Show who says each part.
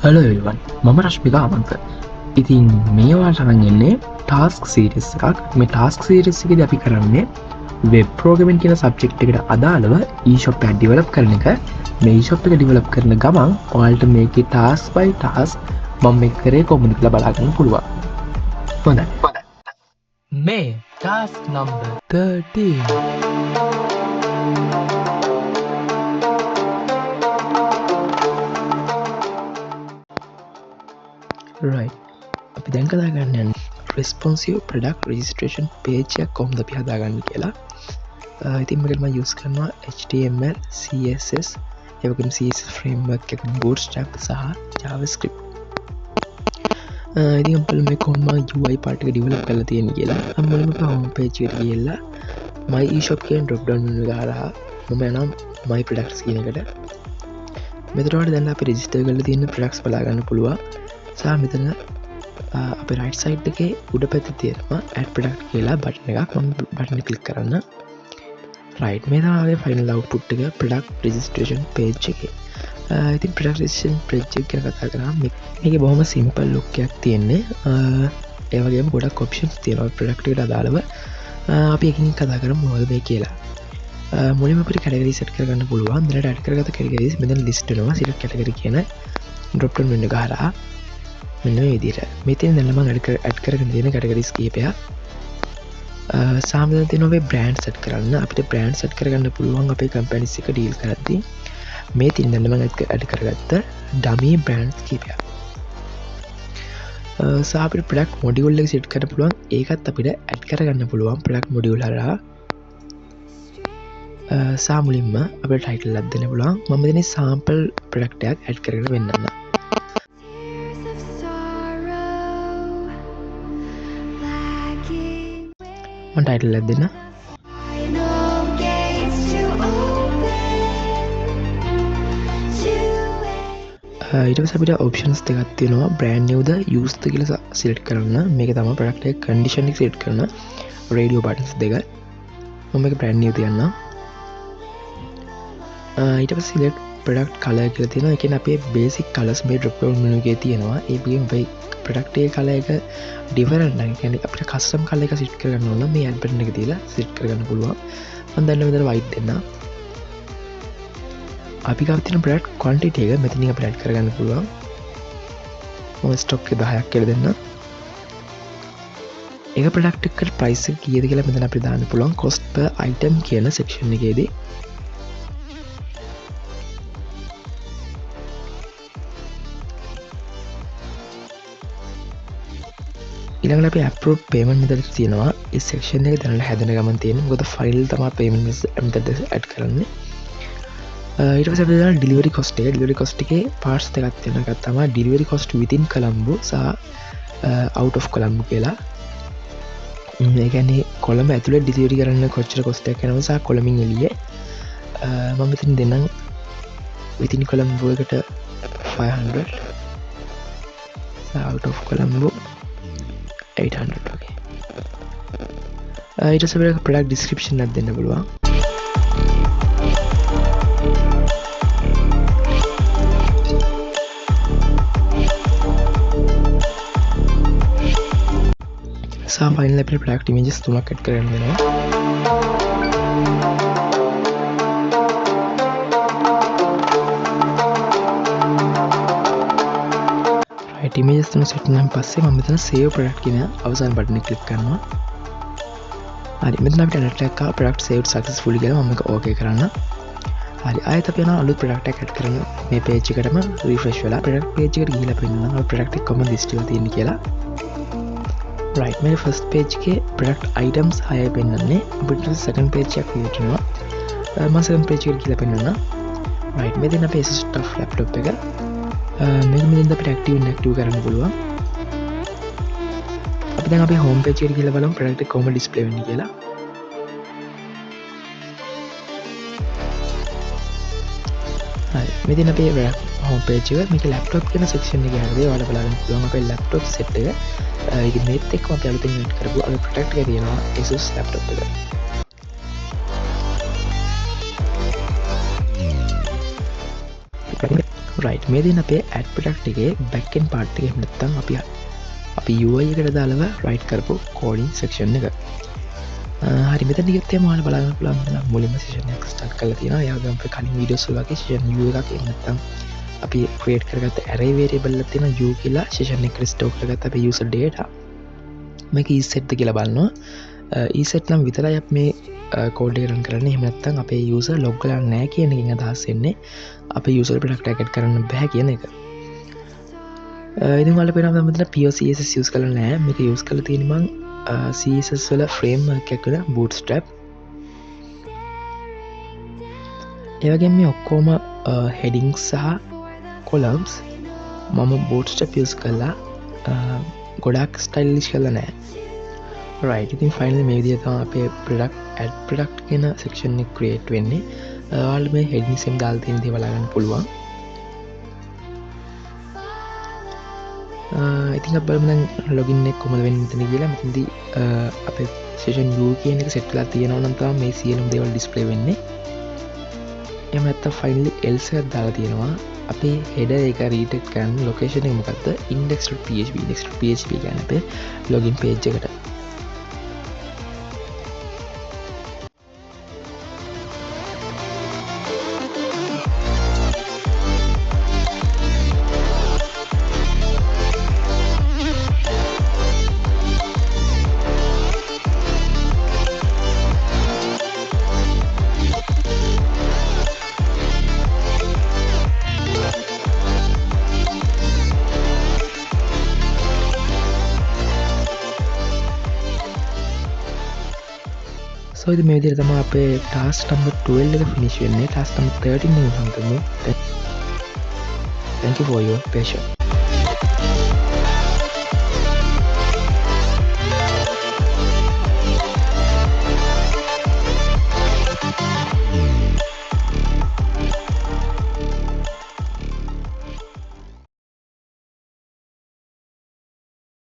Speaker 1: Hello එවන් මම රශ්මික අමන්ත. ඉතින් මේවාට අරන්ගන්නේ ටාස්ක් සීරිස් එකක්. මේ ටාස්ක් සීරිස් එකද අපි කරන්නේ වෙබ් ප්‍රෝගමෙන්ට් කියන සබ්ජෙක්ට් එකට අදාළව ඊෂොප් එකක් ඩිවලොප් කරන එක. මේ ඊෂොප් එක ඩිවලොප් කරන ගමන් ඔයාලට මේකේ ටාස්ක් බයි ටාස්ක් මම මේ කරේ කොහොමද කියලා බලා ගන්න පුළුවන්. හොඳයි. මේ ටාස්ක් නම්බර් 13. right. අපි දැන් කතා ගන්න රෙස්පොන්සිව් ප්‍රඩක්් රජිස්ට්‍රේෂන් පේජයක් කොම්ද අපි හදාගන්න කියලා. ඉතින් මකටම යස් කරනවා HTML CSS එවකම CS ෆ්‍රේම්වක් එක බූට්ස්ට්‍රැප් සහ JavaScript. ඉතින් අපල මේ කොම්ම UI පාටික ඩිවලප් කරලා තියෙන කියලා අම්මලම හෝම් පේජ් එකට ගියලා my eShop කියන drop down menu එක හරහා මම යනවා my products කියන එකට. මෙතනට දැන් අපි රෙජිස්ටර් කරලා තියෙන products බලා ගන්න පුළුවන්. සහ මෙතන අපේ රයිට් සයිඩ් එකේ උඩ පැත්තේ තියෙනවා ඇඩ් ප්‍රොඩක්ට් කියලා බටන් එකක්. මම බටන් එක ක්ලික් කරන්න. රයිට් මේ තමයි ෆයිනල් අවුට්පුට් එක ප්‍රොඩක්ට් රෙජිස්ට්‍රේෂන් පේජ් එකේ. ඉතින් ප්‍රොඩක්ට් රෙජිස්ට්‍රේෂන් පේජ් එක ගැන කතා කරාම මේකේ බොහොම සිම්පල් ලුක් එකක් තියෙන්නේ. ඒ වගේම ගොඩක් ඔප්ෂන්ස් තියෙනවා ප්‍රොඩක්ට් එකට අදාළව. අපි එකකින් කතා කරමු මොනවද මේ කියලා. මුලින්ම අපිට කැටගරි සෙට් කරගන්න පුළුවන්. දැනට ඇඩ් කරගත්ත කැටගරිස් මෙතන ලිස්ට් වෙනවා. සිලෙක්ට් කැටගරි කියන drop down menu එක හරහා මෙන්න මේ විදිහට. මෙතන දැන් මම ඇඩ් කරගෙන තියෙන කැටගරිස් කීපයක්. සාමාන්‍යයෙන් තියෙන ඔබේ බ්‍රෑන්ඩ් සෙට් කරන්න අපිට බ්‍රෑන්ඩ් සෙට් කරගන්න පුළුවන් අපේ කම්පැනිස් එක ඩීල් කරද්දී. මේ තියෙන දැන් මම ඇඩ් කරගත්ත ඩමි බ්‍රෑන්ඩ්ස් කීපයක්. සහ අපිට ප්‍රොඩක්ට් මොඩියුල් එක සෙට් කරන්න පුළුවන්. ඒකත් අපිට ඇඩ් කරගන්න පුළුවන් ප්‍රොඩක්ට් මොඩියුල් හරහා. සහ මුලින්ම අපිට ටයිටල් එකක් දෙන්න පුළුවන්. මම මෙතන සාම්පල් ප්‍රොඩක්ට් එකක් ඇඩ් කරගෙන වෙන්නන්න. මම ටයිටල් එකක් දෙන්න. ඊට පස්සේ අපිට ඔප්ෂන්ස් දෙකක් තියෙනවා. බ්‍රෑන්ඩ් නිව්ද යූස්ද කියලා සිලෙක්ට් කරන්න. මේක තමයි ප්‍රොඩක්ට් එක කන්ඩිෂන් එක සිලෙක්ට් කරන රේඩියෝ බටන්ස් දෙක. මම මේක බ්‍රෑන්ඩ් නිව් තියන්නම්. ඊට පස්සේ සිලෙක්ට් ප්‍රොඩක්ට් කලර් කියලා තියෙනවා. ඒ කියන්නේ අපේ බේසික් කලර්ස් මේ drop down menu එකේ තියෙනවා. ඒ වගේම අපේ ප්‍රොඩක්ට් එකේ කලර් එක ඩිෆරන්ට් නම් කියන්නේ අපිට කස්ටම් කලර් එක සෙට් කරගන්න ඕන නම් මේ ඇඩ් බටන් එක තියලා සෙට් කරගන්න පුළුවන්. මම දැන් මෙතන white දෙන්න. අපි ගාව තියෙන ප්‍රොඩක්ට් ක්වොන්ටිටි එක මෙතනින් අපිට ඇඩ් කරගන්න පුළුවන්. මම ස්ටොක් එක 10ක් කියලා දෙන්න. එක ප්‍රොඩක්ට් එකකට ප්‍රයිස් එක කීයද කියලා මෙතන අපිට දාන්න පුළුවන් cost per item කියන සෙක්ෂන් එකේදී. ඊළඟට අපි approve payment method තියෙනවා. ඒ section එක දැනට හැදෙන ගමන් තියෙනවා. මොකද file තමයි payment method add කරන්නේ. ඊට පස්සේ අපි දාන delivery cost එක. delivery cost එකේ parts දෙකක් තියෙනවා. එකක් තමයි delivery cost within Colombo සහ out of Colombo කියලා. ඒ කියන්නේ කොළඹ ඇතුළේ delivery කරන්න කොච්චර cost එකක් යනවද සහ කොළඹින් එළියේ. මම මෙතන දෙන්නම් within Colombo එකට 500 සහ out of Colombo 800 වගේ. ඊට පස්සේ අපිට product description එකක් දෙන්න පුළුවන්. සහ ෆයිනල් අපිට product images 3ක් ඇඩ් කරන්න වෙනවා. right images 3 set නම් පස්සේ මම මෙතන save product කියන අවසාන බටන් එක ක්ලික් කරනවා. හරි මෙතන අපිට alert එකක් ආවා product saved successfully කියලා. මම මේක okay කරන්න. හරි ආයෙත් අපි යනවා අලුත් product එකක් ඇඩ් කරන්න මේ page එකටම refresh වෙලා product page එකට ගිහිල්ලා පෙන්නනවා අපේ product එක කොහොමද list වෙලා තියෙන්නේ කියලා. right මේ first page එකේ product items 6යි පෙන්නන්නේ. අපිට second page එකක් create වෙනවා. මම second page එකට ගිහිල්ලා පෙන්නනවා. right මෙතන අපේ Asus TUF laptop එක මේක මෙතෙන්ද අපිට active inactive කරන්න පුළුවන්. අපි දැන් අපේ home page එකට ගිහිල්ලා බලමු product එක කොහොමද display වෙන්නේ කියලා. හරි මෙතන අපේ home page එක මේක laptop කියන section එකේ හැරදී ඔයාලා බලන්න පුළුවන් අපේ laptop set එක. ඉතින් මේත් එක්ක අපි අලුතෙන් add කරපු අපේ product එකේ තියෙනවා Asus laptop එක. right right මේ දින අපේ ඇඩ් ප්‍රොඩක්ට් එකේ back end part එක එහෙම නැත්නම් අපි UI එකට දාලා write කරපු coding section එක. හරි මෙතන ගියොත් එහම ඔයාලා බලන්න පුළුවන් මුලින්ම session එක start කරලා තියෙනවා. ඒ වගේම අපේ කලින් videos වල වගේ session U එකක් එහෙම නැත්නම් අපි create කරගත්ත array variable එකක් තියෙනවා U කියලා session එකට store කරගත්ත අපේ user data. මේක ESET ද කියලා බලනවා. ESET නම් විතරයි අපි මේ code එක run කරන්නේ. එහෙම නැත්නම් අපේ user log කරලා නැහැ කියන එකෙන් අදහස් වෙන්නේ අපේ user product එක add කරන්න බෑ කියන එක. ඉතින් ඔයාලා පේනවා මෙතන pure CSS use කරලා නැහැ. මේක use කරලා තියෙන්නේ මම CSS වල framework එකක් වෙන bootstrap. ඒ වගේම මේ ඔක්කොම headings සහ columns මම bootstrap use කරලා ගොඩක් stylish කරලා නැහැ. right ඉතින් finally මේ විදිහට තමයි අපේ product add product කියන section එක create වෙන්නේ. ඔයාලා මේ headings එකෙන් දාලා තියෙන දේ බලන්න පුළුවන්. ඉතින් අපි බලමු දැන් login එක කොහොමද වෙන්නේ මෙතන කියලා. මෙතනදී අපේ session U කියන එක set වෙලා තියෙනවා නම් තමයි මේ සියලුම දේවල් display වෙන්නේ. එහෙම නැත්නම් finally else එකක් දාලා තියෙනවා. අපේ header එක redirect කරන්න location එක මොකද්ද? index.php index.php කියන්නේ අපේ login page එකට. So ඉතින් මේ විදිහට තමයි අපේ task number 12 එක finish වෙන්නේ. task number 13 එක හම්බෙමු. Thank you for your patience.